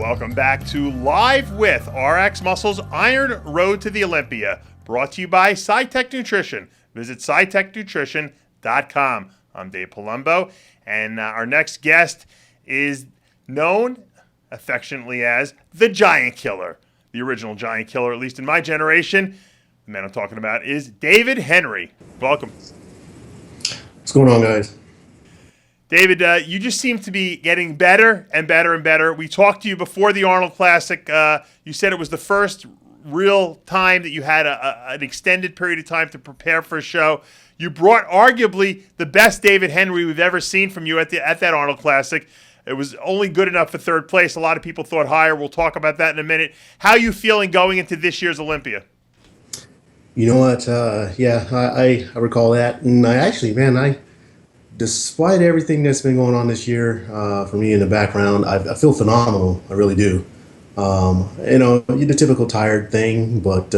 Welcome back to Live with RX Muscle's Iron Road to the Olympia, brought to you by SciTech Nutrition. Visit SciTechNutrition.com. I'm Dave Palumbo, and our next guest is known affectionately as the Giant Killer, the original Giant Killer, at least in my generation. The man I'm talking about is David Henry. Welcome. What's going on, guys? David, you just seem to be getting better and better and better. We talked to you before the Arnold Classic. You said it was the first real time that you had an extended period of time to prepare for a show. You brought arguably the best David Henry we've ever seen from you at that Arnold Classic. It was only good enough for third place. A lot of people thought higher. We'll talk about that in a minute. How are you feeling going into this year's Olympia? You know what? I recall that. And despite everything that's been going on this year for me in the background, I feel phenomenal. I really do. The typical tired thing, but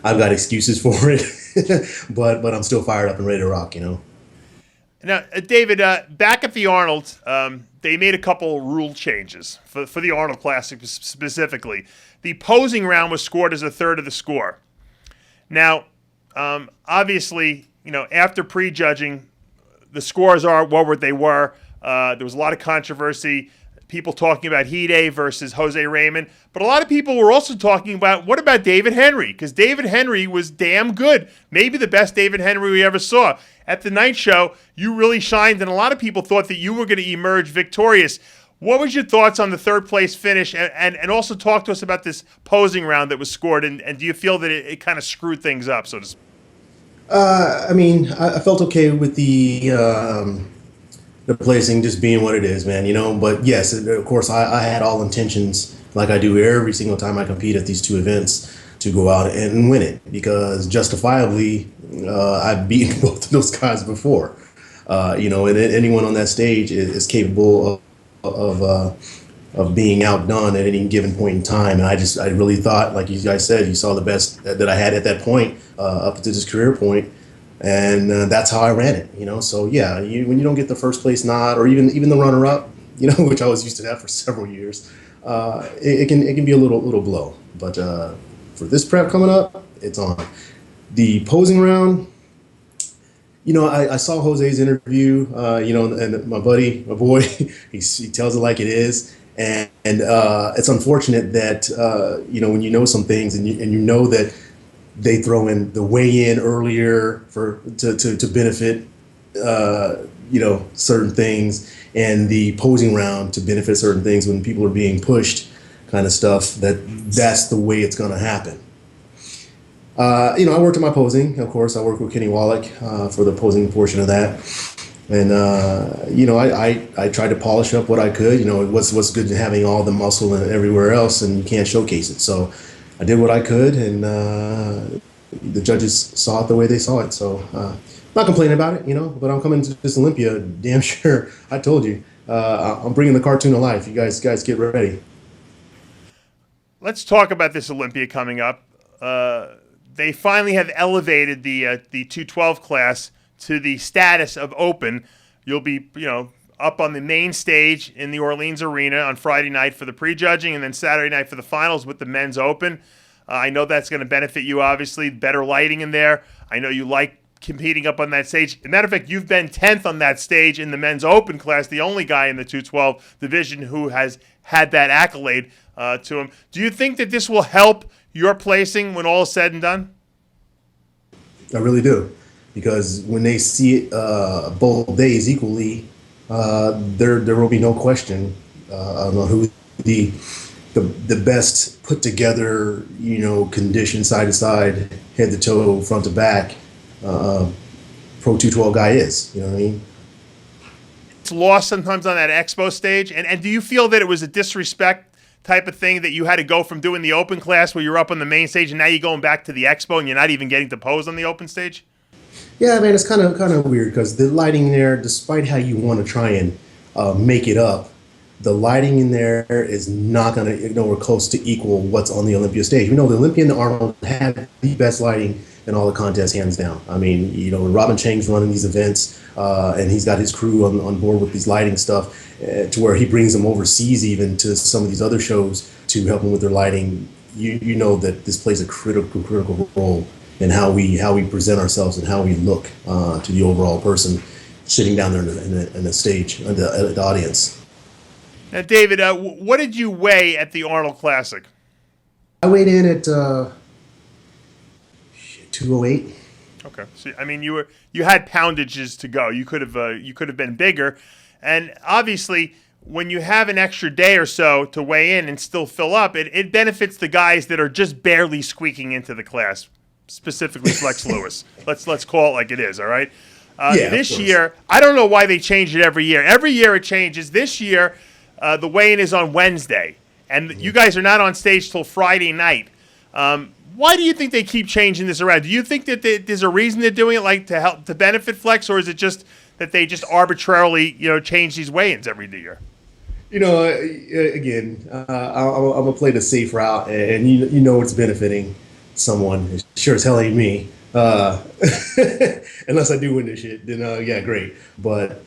I've got excuses for it. but I'm still fired up and ready to rock, Now, David, back at the Arnold, they made a couple rule changes for the Arnold Classic specifically. The posing round was scored as a third of the score. Now, obviously, after prejudging, the scores are what they were. There was a lot of controversy, people talking about Hide versus Jose Raymond. But a lot of people were also talking about, what about David Henry? Because David Henry was damn good. Maybe the best David Henry we ever saw. At the night show, you really shined, and a lot of people thought that you were going to emerge victorious. What was your thoughts on the third place finish? And also talk to us about this posing round that was scored. And do you feel that it kind of screwed things up, so to speak? I felt okay with the placing just being what it is, man, But yes, of course, I had all intentions, like I do every single time I compete at these two events, to go out and win it, because justifiably, I've beaten both of those guys before. And anyone on that stage is capable of being outdone at any given point in time. And I really thought, like you guys said, you saw the best that I had at that point, up to this career point, and that's how I ran it. So yeah, when you don't get the first place nod, or even the runner up, which I was used to that for several years, it can be a little blow. But for this prep coming up, it's on. The posing round, I saw Jose's interview, and my boy, he tells it like it is. And it's unfortunate that, when you know some things and you know that they throw in the weigh-in earlier to benefit, certain things, and the posing round to benefit certain things when people are being pushed, kind of stuff, that's the way it's going to happen. I worked on my posing. Of course, I worked with Kenny Wallach for the posing portion of that. And, I tried to polish up what I could. What's good in having all the muscle and everywhere else, and you can't showcase it. So I did what I could, and the judges saw it the way they saw it. So not complaining about it, but I'm coming to this Olympia, damn sure. I told you, I'm bringing the cartoon to life. You guys get ready. Let's talk about this Olympia coming up. They finally have elevated the 212 class to the status of open. You'll be, up on the main stage in the Orleans Arena on Friday night for the prejudging, and then Saturday night for the finals with the men's open. I know that's going to benefit you, obviously. Better lighting in there. I know you like competing up on that stage. As a matter of fact, you've been 10th on that stage in the men's open class, the only guy in the 212 division who has had that accolade to him. Do you think that this will help your placing when all is said and done? I really do. Because when they see it both days equally, there will be no question on who the best put together, condition side to side, head to toe, front to back, Pro 212 guy is. You know what I mean? It's lost sometimes on that expo stage, and do you feel that it was a disrespect type of thing that you had to go from doing the open class where you're up on the main stage, and now you're going back to the expo and you're not even getting to pose on the open stage? Yeah, man, it's kind of weird because the lighting there, despite how you want to try and make it up, the lighting in there is not going to nowhere close to equal what's on the Olympia stage. We know the Olympia and the Arnold have the best lighting in all the contests, hands down. I mean, Robin Chang's running these events, and he's got his crew on board with these lighting stuff, to where he brings them overseas even to some of these other shows to help them with their lighting. You know that this plays a critical role in how we present ourselves and how we look to the overall person sitting down there in the stage, the audience. Now, David, what did you weigh at the Arnold Classic? I weighed in at 208. Okay, so I mean, you had poundages to go. You could have been bigger, and obviously, when you have an extra day or so to weigh in and still fill up, it benefits the guys that are just barely squeaking into the class, specifically Flex Lewis. Let's call it like it is. All right. This year, I don't know why they change it every year. Every year it changes. This year, the weigh-in is on Wednesday, and you guys are not on stage till Friday night. Why do you think they keep changing this around? Do you think that there's a reason they're doing it, like to benefit Flex, or is it just that they just arbitrarily change these weigh-ins every year? Again, I'm gonna play the safe route, and it's benefiting someone. It sure as hell ain't me. Unless I do win this shit, then yeah, great. But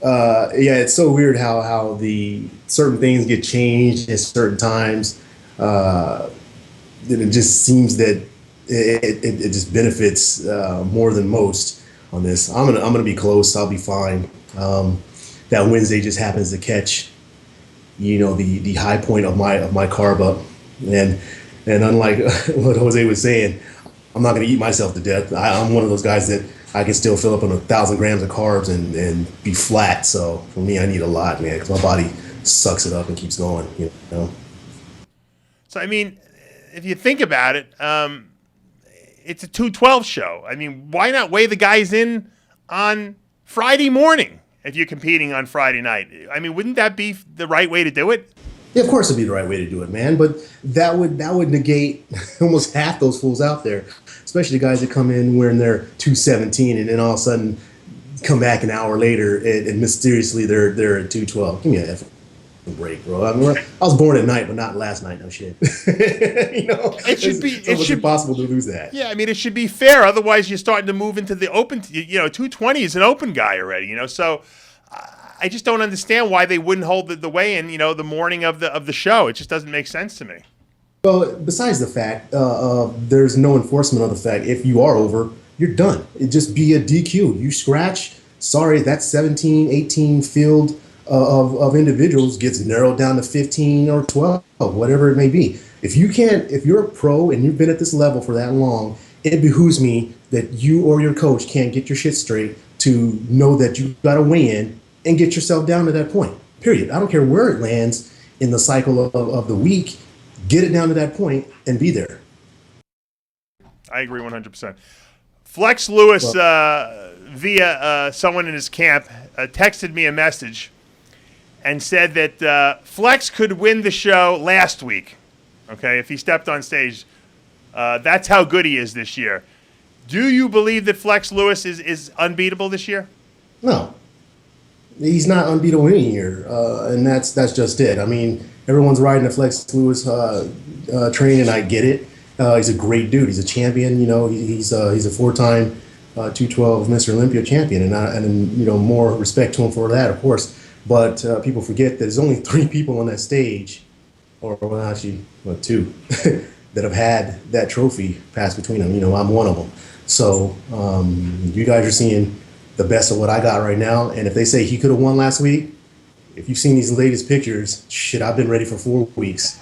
it's so weird how the certain things get changed at certain times. Then it just seems that it just benefits more than most on this. I'm gonna be close. I'll be fine. That Wednesday just happens to catch, the high point of my carb up, and unlike what Jose was saying, I'm not gonna eat myself to death. I'm one of those guys that I can still fill up on 1,000 grams of carbs and be flat. So for me, I need a lot, man, because my body sucks it up and keeps going. So I mean, if you think about it, it's a 212 show. I mean, why not weigh the guys in on Friday morning if you're competing on Friday night? I mean, wouldn't that be the right way to do it? Yeah, of course it'd be the right way to do it, man. But that would negate almost half those fools out there, especially the guys that come in wearing their 217 and then all of a sudden come back an hour later and mysteriously they're at 212. Give me a break, bro. I mean, I was born at night, but not last night. No shit. It should be possible to lose that. Yeah, I mean, it should be fair. Otherwise, you're starting to move into the open. 220 is an open guy already. So I just don't understand why they wouldn't hold the weigh-in. The morning of the show. It just doesn't make sense to me. Well, besides the fact, there's no enforcement of the fact. If you are over, you're done. It just be a DQ. You scratch. Sorry, that 17, 18 field of individuals gets narrowed down to 15 or 12, whatever it may be. If you're a pro and you've been at this level for that long, it behooves me that you or your coach can't get your shit straight to know that you got to weigh in and get yourself down to that point. Period. I don't care where it lands in the cycle of the week. Get it down to that point and be there. I agree 100%. Flex Lewis, via someone in his camp, texted me a message and said that Flex could win the show last week, okay, if he stepped on stage. That's how good he is this year. Do you believe that Flex Lewis is unbeatable this year? No. He's not unbeatable any year, and that's just it. I mean, everyone's riding the Flex Lewis train, and I get it. He's a great dude. He's a champion. He's a four-time 212 Mr. Olympia champion, and more respect to him for that, of course. But people forget that there's only 3 people on that stage, or actually two, that have had that trophy passed between them. I'm one of them. So you guys are seeing the best of what I got right now. And if they say he could have won last week, if you've seen these latest pictures, shit, I've been ready for 4 weeks.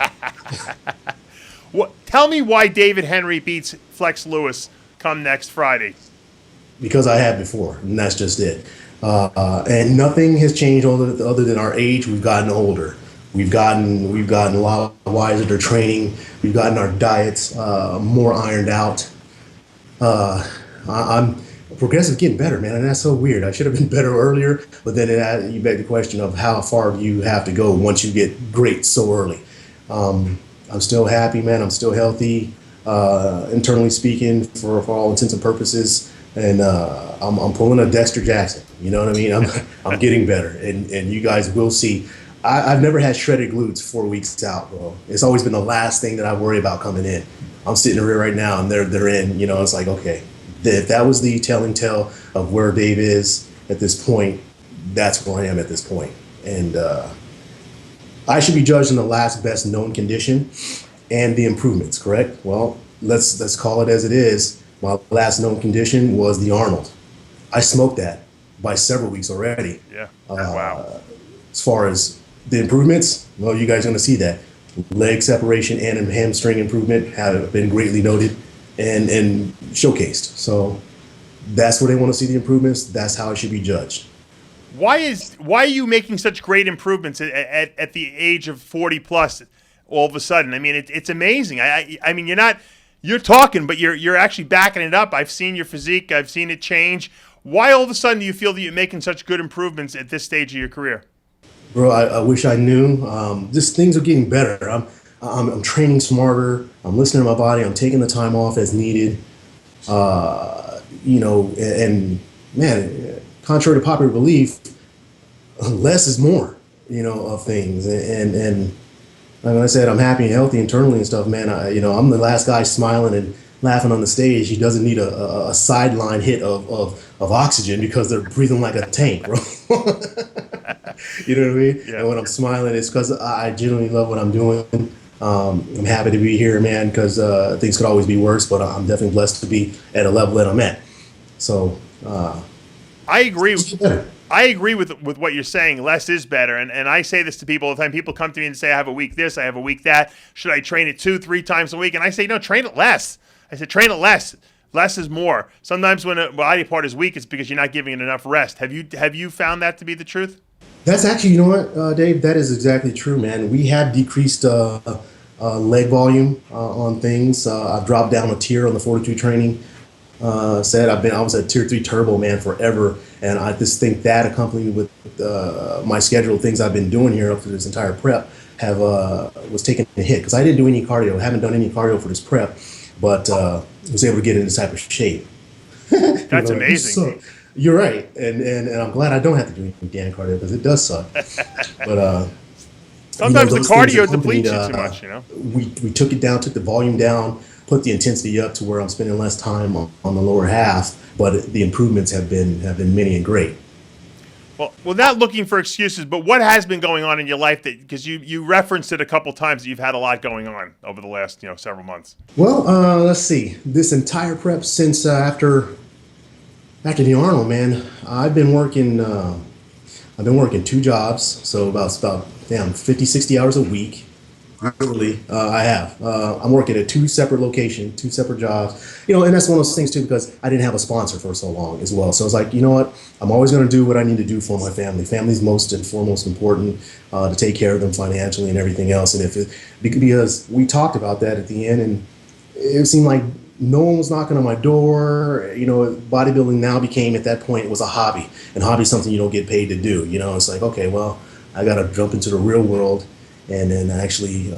Tell me why David Henry beats Flex Lewis come next Friday. Because I have before, and that's just it. And nothing has changed other than our age. We've gotten older. We've gotten a lot wiser to training. We've gotten our diets more ironed out. I'm progressive getting better, man, and that's so weird. I should have been better earlier, but then you beg the question of how far do you have to go once you get great so early. I'm still happy, man. I'm still healthy, internally speaking, for all intents and purposes, and I'm pulling a Dexter Jackson. You know what I mean? I'm getting better, and you guys will see. I've never had shredded glutes 4 weeks out, bro. It's always been the last thing that I worry about coming in. I'm sitting in the rear right now, and they're in. You know, it's like, okay, if that was the telling tale of where Dave is at this point, that's where I am at this point. And I should be judged in the last best known condition and the improvements, correct? Well, let's call it as it is. My last known condition was the Arnold. I smoked that by several weeks already. Yeah. Wow. As far as the improvements, well, you guys are going to see that. Leg separation and hamstring improvement have been greatly noted and showcased. So that's where they want to see the improvements. That's how it should be judged. Why are you making such great improvements at the age of 40 plus all of a sudden? I mean, it's amazing. I mean, you're talking, but you're actually backing it up. I've seen your physique. I've seen it change. Why all of a sudden do you feel that you're making such good improvements at this stage of your career? Bro, I wish I knew. Just things are getting better. I'm training smarter. I'm listening to my body. I'm taking the time off as needed. You know, and man, contrary to popular belief, less is more. You know, of things. And like I said, I'm happy and healthy internally and stuff, man. I'm the last guy smiling and laughing on the stage. He doesn't need a sideline hit of oxygen because they're breathing like a tank, bro. You know what I mean? Yeah. And when I'm smiling, it's because I genuinely love what I'm doing. I'm happy to be here, man, because things could always be worse, but I'm definitely blessed to be at a level that I'm at. So I agree. I agree with what you're saying. Less is better, and I say this to people all the time. People come to me and say, "I have a week this, I have a week that. Should I train it 2-3 times a week?" And I say, "No, train it less." I said, "Train it less. Less is more." Sometimes when a body part is weak, it's because you're not giving it enough rest. Have you found that to be the truth? that's actually, you know what, Dave, that is exactly true, man. We have decreased leg volume on things. I've dropped down a tier on the fortitude training. I was at tier 3 turbo, man, forever, and I just think that accompanied with my schedule, things I've been doing here up to this entire prep have was taking a hit because I didn't do any cardio. I haven't done any cardio for this prep, but was able to get in this type of shape. That's amazing. So, you're right, and I'm glad I don't have to do any damn cardio because it does suck. But Sometimes the those things cardio accompanied, depletes you too much, you know? We took it down, took the volume down, put the intensity up to where I'm spending less time on the lower half, but the improvements have been many and great. Well, not looking for excuses, but what has been going on in your life that, because you referenced it a couple times, that you've had a lot going on over the last, several months. Well, let's see. This entire prep since after the Arnold, man, I've been working 2 jobs, so about 50, 60 hours a week. Literally, I have. I'm working at 2 separate locations, 2 separate jobs. And that's one of those things too, because I didn't have a sponsor for so long as well. So I was like, you know what? I'm always going to do what I need to do for my family. Family's most and foremost important, to take care of them financially and everything else. And because we talked about that at the end, and it seemed like no one was knocking on my door. Bodybuilding now became, at that point, it was a hobby, and hobby is something you don't get paid to do. It's like, okay, well, I got to jump into the real world and then actually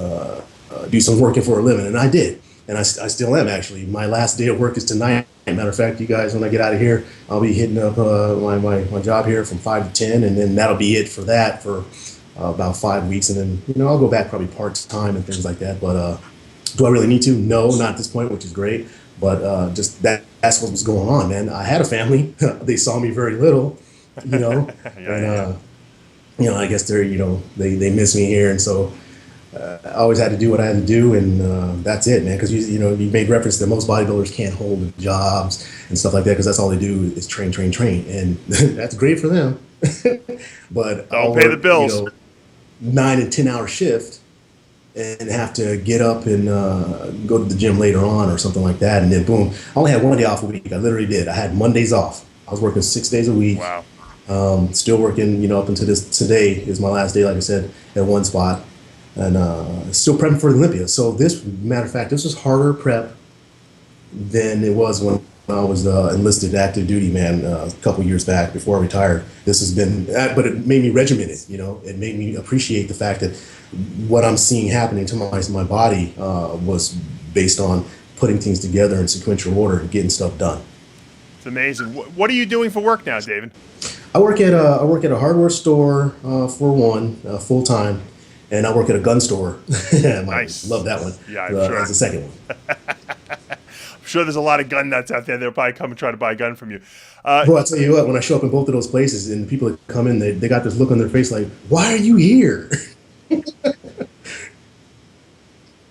do some working for a living. And I did. And I still am, actually. My last day of work is tonight. Matter of fact, you guys, when I get out of here, I'll be hitting up my job here from 5 to 10, and then that'll be it for that for about 5 weeks. And then, I'll go back probably part-time and things like that. But do I really need to? No, not at this point, which is great. But just that's what was going on, man. I had a family. They saw me very little, Yeah. And, I guess they miss me here. And so I always had to do what I had to do. And that's it, man. Because, you made reference that most bodybuilders can't hold jobs and stuff like that because that's all they do is train. And that's great for them. But I'll pay the bills. 9 and 10 hour shift and have to get up and go to the gym later on or something like that. And then boom, I only had 1 day off a week. I literally did. I had Mondays off. I was working 6 days a week. Wow. Still working, up until today is my last day, like I said, at one spot. And still prepping for the Olympia. So matter of fact, this was harder prep than it was when I was enlisted active duty, man, a couple years back before I retired. This has been, but it made me regimented, It made me appreciate the fact that what I'm seeing happening to my body was based on putting things together in sequential order and getting stuff done. It's amazing. What are you doing for work now, David? I work at a hardware store for one, full time, and I work at a gun store. Nice. Love that one. Yeah, I'm sure. As a second one. sure there's a lot of gun nuts out there. They'll probably come and try to buy a gun from you. Bro, I tell you what, when I show up in both of those places and the people that come in, they got this look on their face like, why are you here?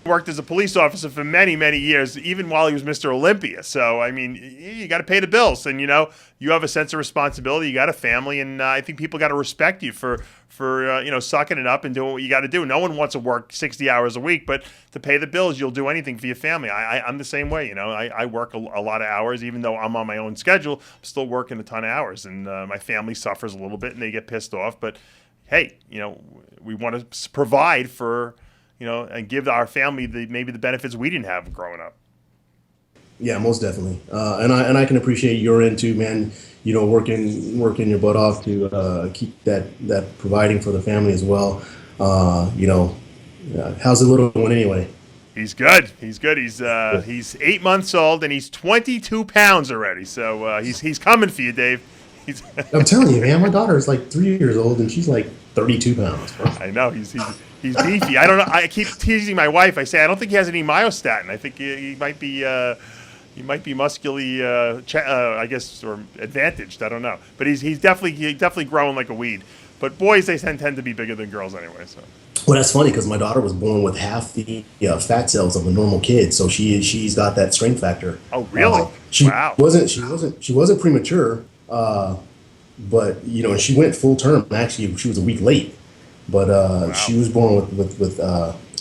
Worked as a police officer for many, many years, even while he was Mr. Olympia. So, I mean, you got to pay the bills, and you have a sense of responsibility. You got a family, and I think people got to respect you for sucking it up and doing what you got to do. No one wants to work 60 hours a week, but to pay the bills, you'll do anything for your family. I'm the same way. I work a lot of hours, even though I'm on my own schedule. I'm still working a ton of hours, and my family suffers a little bit, and they get pissed off. But hey, we want to provide for. And give our family maybe the benefits we didn't have growing up. Yeah, most definitely. And I can appreciate your end too, man. Working your butt off to keep that providing for the family as well. How's the little one anyway? He's good. He's 8 months old and he's 22 pounds already. So he's coming for you, Dave. I'm telling you, man. My daughter is like 3 years old and she's like 32 pounds. Bro. I know he's beefy. I don't know. I keep teasing my wife. I say I don't think he has any myostatin. I think he might be muscularly, I guess, or advantaged. I don't know. But he's definitely growing like a weed. But boys, they tend to be bigger than girls anyway. So. Well, that's funny because my daughter was born with half the fat cells of a normal kid, so she's got that strength factor. Oh, really? Wow. She wasn't premature. But and she went full term. Actually, she was a week late, but wow. She was born with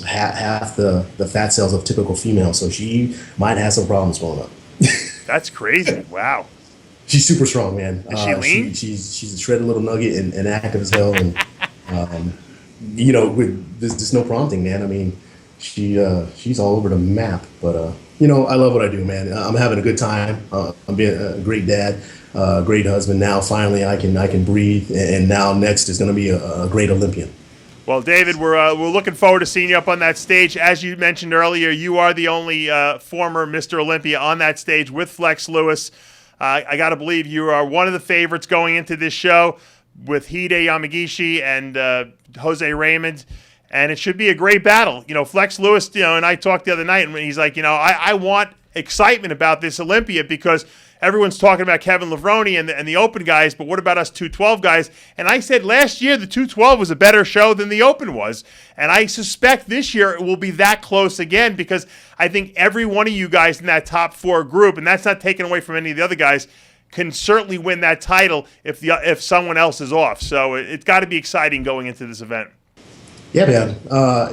half the fat cells of typical female. So she might have some problems growing up. That's crazy! Wow. She's super strong, man. Is she lean? She's a shredded little nugget and active as hell. And with there's no prompting, man. I mean, she's all over the map. But I love what I do, man. I'm having a good time. I'm being a great dad. Great husband. Now finally I can breathe, and now next is going to be a great Olympian. Well, David, we're looking forward to seeing you up on that stage. As you mentioned earlier, you are the only former Mr. Olympia on that stage with Flex Lewis. I got to believe you are one of the favorites going into this show with Hide Yamagishi and Jose Raymond. And it should be a great battle. Flex Lewis, and I talked the other night, and he's like, I want excitement about this Olympia because everyone's talking about Kevin Levrone and the Open guys, but what about us 212 guys? And I said last year the 212 was a better show than the Open was. And I suspect this year it will be that close again because I think every one of you guys in that top four group, and that's not taken away from any of the other guys, can certainly win that title if someone else is off. So it's got to be exciting going into this event. Yeah, man.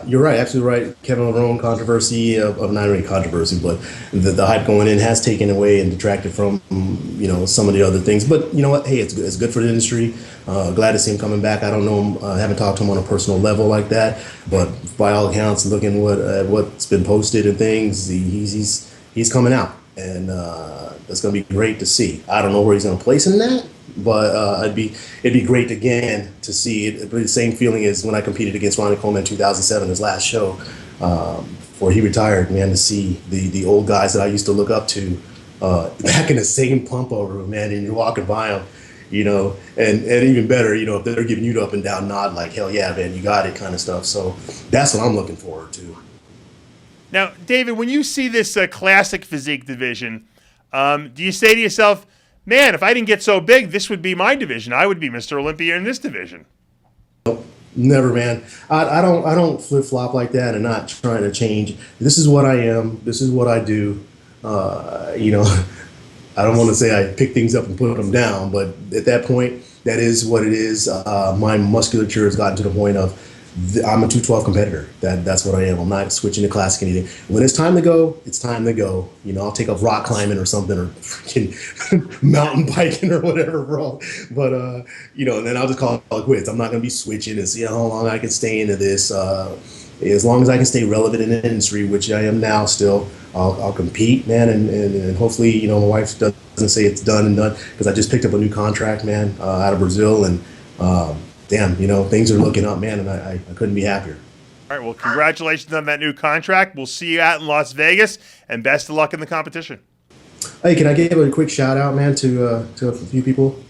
You're right. Absolutely right. Kevin Levrone controversy of not really controversy, but the hype going in has taken away and detracted from some of the other things. But you know what? Hey, it's good for the industry. Glad to see him coming back. I don't know him. I haven't talked to him on a personal level like that, but by all accounts, looking what's been posted and things, he's coming out, and that's going to be great to see. I don't know where he's going to place in that. But it'd be great again to see it. The same feeling as when I competed against Ronnie Coleman in 2007, his last show, before he retired. Man, to see the old guys that I used to look up to back in the same pump over, man, and you're walking by them, and even better, if they're giving you the up and down nod, like hell yeah, man, you got it, kind of stuff. So that's what I'm looking forward to. Now, David, when you see this classic physique division, do you say to yourself, man, if I didn't get so big, this would be my division. I would be Mr. Olympia in this division. Never, man. I don't flip flop like that and not trying to change. This is what I am. This is what I do. I don't want to say I pick things up and put them down, but at that point, that is what it is. My musculature has gotten to the point of I'm a 212 competitor. That's what I am. I'm not switching to classic anything. When it's time to go, it's time to go. I'll take up rock climbing or something, or freaking mountain biking or whatever, bro. But and then I'll just call it quits. I'm not gonna be switching and see how long I can stay into this. As long as I can stay relevant in the industry, which I am now still, I'll compete, man, and hopefully, my wife doesn't say it's done and done, because I just picked up a new contract, man, out of Brazil, and damn, things are looking up, man, and I couldn't be happier. All right, well, congratulations on that new contract. We'll see you out in Las Vegas, and best of luck in the competition. Hey, can I give a quick shout out, man, to a few people?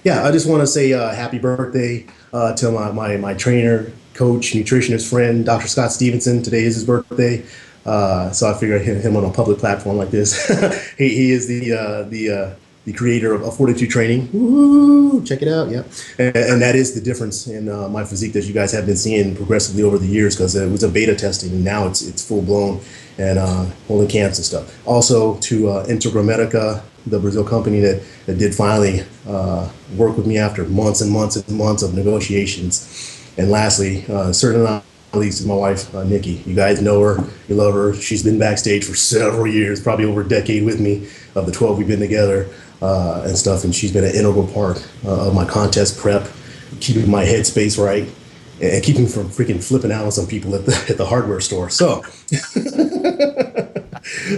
Yeah, I just want to say happy birthday to my trainer, coach, nutritionist friend, Dr. Scott Stevenson. Today is his birthday. So I figured I'd hit him on a public platform like this. He is the creator of Fortitude Training. Woo, check it out. Yeah. And that is the difference in my physique that you guys have been seeing progressively over the years, because it was a beta testing and now it's full blown and holding camps and stuff. Also to Integra Medica, the Brazil company that did finally work with me after months and months and months of negotiations. And lastly, certainly not least, is my wife, Nikki. You guys know her, you love her. She's been backstage for several years, probably over a decade with me, of the 12 we've been together and stuff. And she's been an integral part of my contest prep, keeping my headspace right, and keeping from freaking flipping out on some people at the hardware store. So,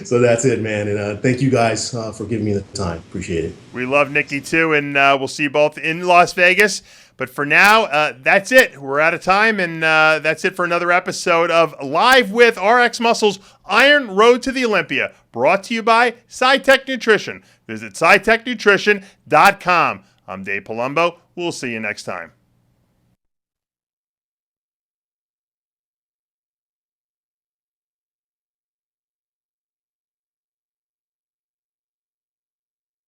so that's it, man. And thank you guys for giving me the time. Appreciate it. We love Nikki too, and we'll see you both in Las Vegas. But for now, that's it. We're out of time, and that's it for another episode of Live with RX Muscle's Iron Road to the Olympia, brought to you by SciTech Nutrition. Visit SciTechNutrition.com. I'm Dave Palumbo. We'll see you next time.